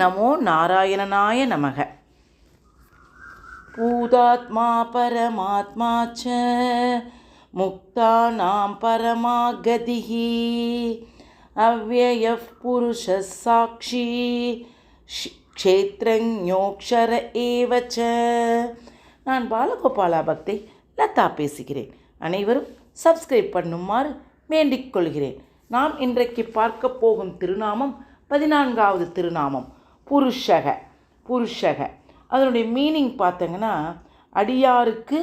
நமோ நாராயணனாய நமக. பூதாத்மா பரமாத்மா ச முக்தானாம் பரமாகதிஹி அவ்யயः புருஷः சாக்ஷி க்ஷேத்ரஞோக்ஷர ஏவ ச. நான் பாலகோபாலா பக்தை லதா பேசுகிறேன். அனைவரும் சப்ஸ்கிரைப் பண்ணுமாறு வேண்டிக் கொள்கிறேன். நாம் இன்றைக்கு பார்க்க போகும் திருநாமம் 14வது திருநாமம் புருஷக. அதனுடைய மீனிங் பார்த்தங்கன்னா, அடியாருக்கு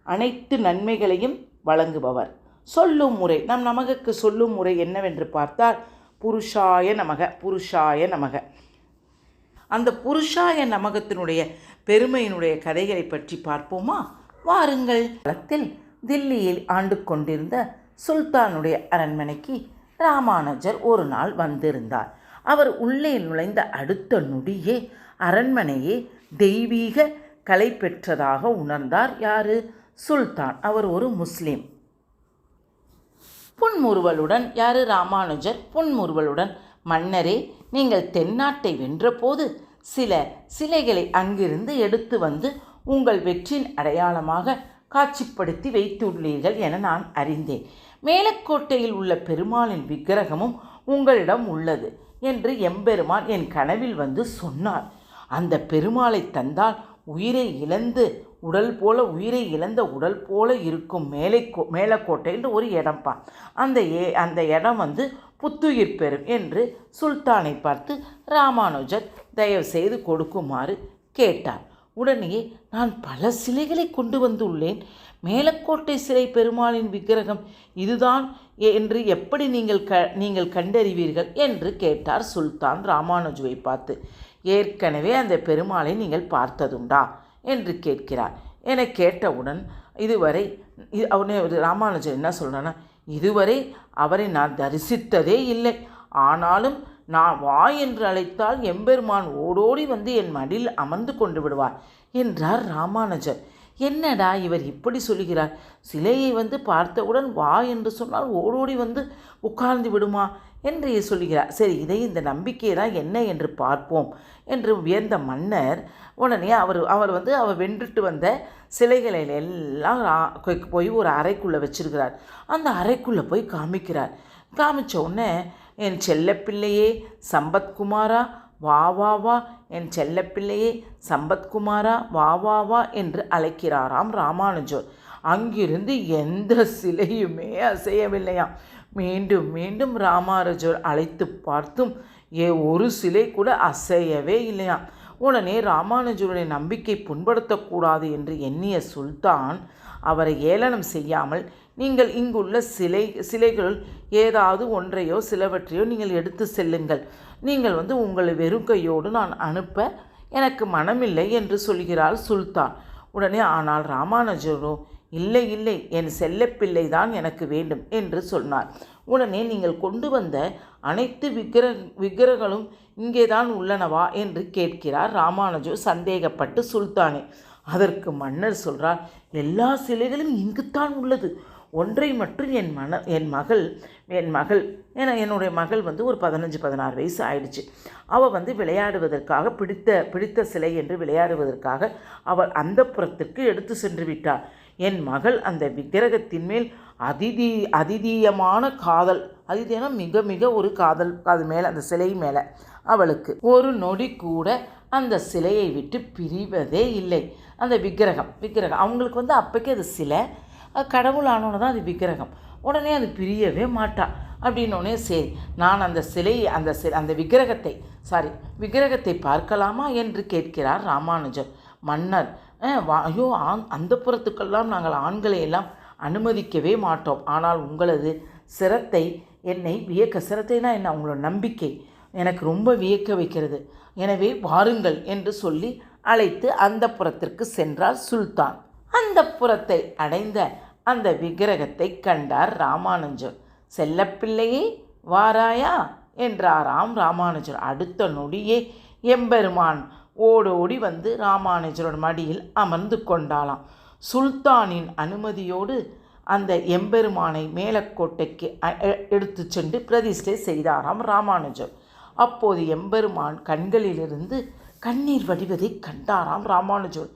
அனைத்து நன்மைகளையும் வழங்குபவர். சொல்லும் முறை, நமக்கு சொல்லும் முறை என்னவென்று பார்த்தால் புருஷாய நமக. அந்த புருஷாய நமகத்தினுடைய பெருமையினுடைய கதைகளை பற்றி பார்ப்போமா? வாருங்கள். காலத்தில் தில்லியில் ஆண்டு கொண்டிருந்த சுல்தானுடைய அரண்மனைக்கு ராமானுஜர் ஒரு நாள் வந்திருந்தார். அவர் உள்ளே நுழைந்த அடுத்த நொடியே அரண்மனையே தெய்வீக கலை பெற்றதாக உணர்ந்தார். யாரு? சுல்தான். அவர் ஒரு முஸ்லீம். புன்முறுவலுடன் ராமானுஜர் புன்முறுவலுடன், மன்னரே, நீங்கள் தென்னாட்டை வென்றபோது சில சிலைகளை அங்கிருந்து எடுத்து வந்து உங்கள் வெற்றின் அடையாளமாக காட்சிப்படுத்தி வைத்துள்ளீர்கள் என நான் அறிந்தேன். மேலக்கோட்டையில் உள்ள பெருமாளின் விக்கிரகமும் உங்களிடம் உள்ளது என்று எம்பெருமான் என் கனவில் வந்து சொன்னார். அந்த பெருமாளை தந்தால் உயிரை இழந்த உடல் போல இருக்கும் மேலக்கோட்டை என்று ஒரு இடம்பா. அந்த இடம் வந்து புத்துயிர் பெறும் என்று சுல்தானை பார்த்து ராமானுஜர் தயவு செய்து கொடுக்குமாறு கேட்டார். உடனே, நான் பல சிலைகளை கொண்டு வந்துள்ளேன். மேலக்கோட்டை சிலை பெருமாளின் விக்கிரகம் இதுதான் என்று எப்படி நீங்கள் கண்டறிவீர்கள் என்று கேட்டார் சுல்தான் ராமானுஜுவை பார்த்து. ஏற்கனவே அந்த பெருமாளை நீங்கள் பார்த்ததுண்டா என்று கேட்கிறார். என கேட்டவுடன், இதுவரை ராமானுஜர் என்ன சொல்கிறான்னா, இதுவரை அவரை நான் தரிசித்ததே இல்லை. ஆனாலும் நான் வா என்று அழைத்தால் எம்பெருமான் ஓடோடி வந்து என் மடியில் அமர்ந்து கொண்டு விடுவார் என்றார் ராமானுஜர். என்னடா இவர் இப்படி சொல்கிறார்? சிலையை வந்து பார்த்தவுடன் வா என்று சொன்னால் ஓடோடி வந்து உட்கார்ந்து விடுமா என்று சொல்கிறார். சரி, இந்த நம்பிக்கையை தான் என்ன என்று பார்ப்போம் என்று வியந்த மன்னர் உடனே அவர் வென்றுட்டு வந்த சிலைகளை எல்லாம் போய் ஒரு அறைக்குள்ளே வச்சிருக்கிறார். அந்த அறைக்குள்ளே போய் காமிச்ச உடனே, என் செல்லப்பிள்ளையே சம்பத்குமாரா வா வா வா, என் செல்லப்பிள்ளையே சம்பத்குமாரா வா வா வா என்று அழைக்கிறாராம் ராமானுஜர். அங்கிருந்து எந்த சிலையுமே அசையவில்லையாம். மீண்டும் மீண்டும் ராமானுஜர் அழைத்து பார்த்தும் ஒரு சிலை கூட அசையவே இல்லையாம். உடனே ராமானுஜருடைய நம்பிக்கை புண்படுத்தக்கூடாது என்று எண்ணிய சுல்தான் அவரை ஏளனம் செய்யாமல், நீங்கள் இங்குள்ள சிலைகளுள் ஏதாவது ஒன்றையோ சிலவற்றையோ நீங்கள் எடுத்து செல்லுங்கள். நீங்கள் உங்களை வெறுங்கையோடு நான் அனுப்ப எனக்கு மனமில்லை என்று சொல்கிறார் சுல்தான். உடனே, ஆனால் ராமானுஜரோ, இல்லை, என் செல்லப்பிள்ளை தான் எனக்கு வேண்டும் என்று சொன்னார். உடனே, நீங்கள் கொண்டு வந்த அனைத்து விக்கிரகங்களும் இங்கேதான் உள்ளனவா என்று கேட்கிறார் ராமானுஜர் சந்தேகப்பட்டு சுல்தானே. அதற்கு மன்னர் சொல்கிறார், எல்லா சிலைகளும் இங்குத்தான் உள்ளது. ஒன்றை மட்டும் என் மகள் என்னுடைய மகள் ஒரு 15-16 வயசு ஆயிடுச்சு. அவள் விளையாடுவதற்காக பிடித்த சிலை என்று விளையாடுவதற்காக அவள் அந்த புறத்திற்கு எடுத்து சென்று விட்டாள். என் மகள் அந்த விக்கிரகத்தின் மேல் அதிதீயமான காதல், அதிதீயமான மிக மிக ஒரு காதல், அது மேலே, அந்த சிலை மேலே அவளுக்கு ஒரு நொடி கூட அந்த சிலையை விட்டு பிரிவதே இல்லை. அந்த விக்கிரகம் அவங்களுக்கு அப்போக்கே அது சிலை, கடவுள் ஆனோன்னு தான் அது விக்கிரகம். உடனே அது பிரியவே மாட்டா. அப்படின்னோடனே, சரி, நான் அந்த விக்கிரகத்தை பார்க்கலாமா என்று கேட்கிறார் ராமானுஜர். மன்னர், ஐயோ, அந்த புறத்துக்கெல்லாம் நாங்கள் ஆண்களை எல்லாம் அனுமதிக்கவே மாட்டோம். ஆனால் உங்களது சிரத்தை என்னை சிரத்தைனா என்ன, உங்களோட நம்பிக்கை எனக்கு ரொம்ப வியக்க வைக்கிறது. எனவே வாருங்கள் என்று சொல்லி அழைத்து அந்த புறத்திற்கு சென்றார் சுல்தான். அந்த புறத்தை அடைந்த அந்த விக்கிரகத்தை கண்டார் ராமானுஜர். செல்லப்பிள்ளையே வாராயா என்றாராம் ராமானுஜர். அடுத்த நொடியே எம்பெருமான் ஓடோடி வந்து ராமானுஜரோட மடியில் அமர்ந்து கொண்டாளாம். சுல்தானின் அனுமதியோடு அந்த எம்பெருமானை மேலக்கோட்டைக்கு எடுத்து சென்று பிரதிஷ்டை செய்தாராம் ராமானுஜர். அப்போது எம்பெருமான் கண்களிலிருந்து கண்ணீர் வடிவதைக் கண்டாராம் ராமானுஜர்.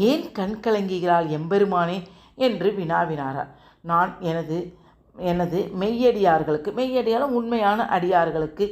ஏன் கண் கலங்குகிறாள் எம்பெருமானே என்று வினாவினாரார். நான் எனது மெய்யடியாரும் உண்மையான அடியார்களுக்கு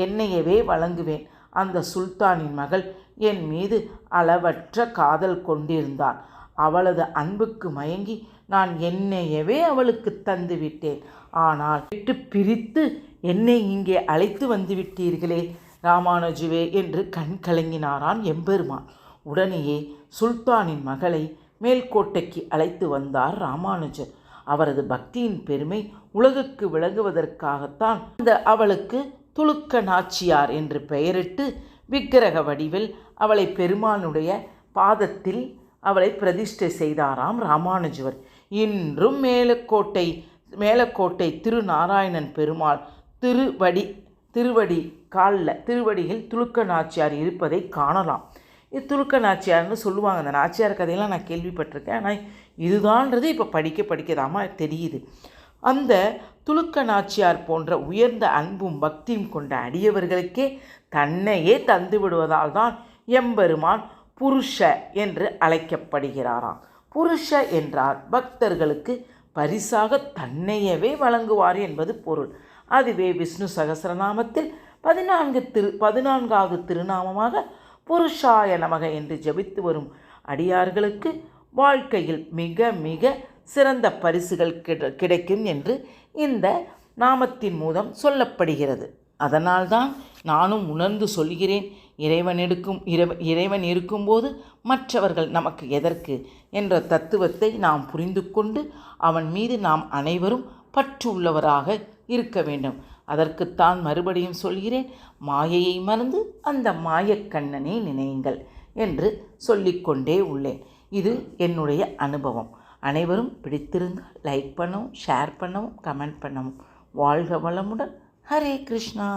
என்னையவே வழங்குவேன். அந்த சுல்தானின் மகள் என் மீது அளவற்ற காதல் கொண்டிருந்தாள். அவளது அன்புக்கு மயங்கி நான் என்னையவே அவளுக்கு தந்து விட்டேன். ஆனால் விட்டு பிரித்து என்னை இங்கே அழைத்து வந்து விட்டீர்களே ராமானுஜுவே என்று கண் கலங்கினாரான் எம்பெருமான். உடனேயே சுல்தானின் மகளை மேல்கோட்டைக்கு அழைத்து வந்தார் ராமானுஜர். அவரது பக்தியின் பெருமை உலகுக்கு விளங்குவதற்காகத்தான் அவளுக்கு துலுக்க நாச்சியார் என்று பெயரிட்டு விக்கிரக வடிவில் அவளை பெருமானுடைய பாதத்தில் அவளை பிரதிஷ்டை செய்தாராம் ராமானுஜர். இன்றும் மேலக்கோட்டை திருநாராயணன் பெருமாள் திருவடியில் துலுக்க நாச்சியார் இருப்பதை காணலாம். இது துலுக்க நாச்சியார்னு சொல்லுவாங்க. அந்த நாச்சியார் கதையெல்லாம் நான் கேள்விப்பட்டிருக்கேன். ஆனால் இதுதான்றது இப்போ படிக்கதாமா தெரியுது. அந்த துலுக்க நாச்சியார் போன்ற உயர்ந்த அன்பும் பக்தியும் கொண்ட அடியவர்களுக்கே தன்னையே தந்து விடுவதால் தான் எம்பெருமான் புருஷ என்று அழைக்கப்படுகிறாராம். புருஷ என்றால் பக்தர்களுக்கு பரிசாக தன்னையவே வழங்குவார் என்பது பொருள். அதுவே விஷ்ணு சகஸ்ரநாமத்தில் 14வது திருநாமமாக புருஷாய நமக என்று ஜபித்து வரும் அடியார்களுக்கு வாழ்க்கையில் மிக மிக சிறந்த பரிசுகள் கிடைக்கும் என்று இந்த நாமத்தின் மூலம் சொல்லப்படுகிறது. அதனால்தான் நானும் உணர்ந்து சொல்கிறேன், இறைவன் இருக்கும்போது மற்றவர்கள் நமக்கு எதற்கு என்ற தத்துவத்தை நாம் புரிந்து கொண்டு அவன் மீது நாம் அனைவரும் பற்று உள்ளவராக இருக்க வேண்டும். அதற்குத்தான் மறுபடியும் சொல்கிறேன், மாயையை மறந்து அந்த மாயக்கண்ணனை நினையுங்கள் என்று சொல்லிக்கொண்டே உள்ளேன். இது என்னுடைய அனுபவம். அனைவரும் பிடித்திருந்தால் லைக் பண்ணவும், ஷேர் பண்ணவும், கமெண்ட் பண்ணவும். வாழ்க வளமுடன். ஹரே கிருஷ்ணா.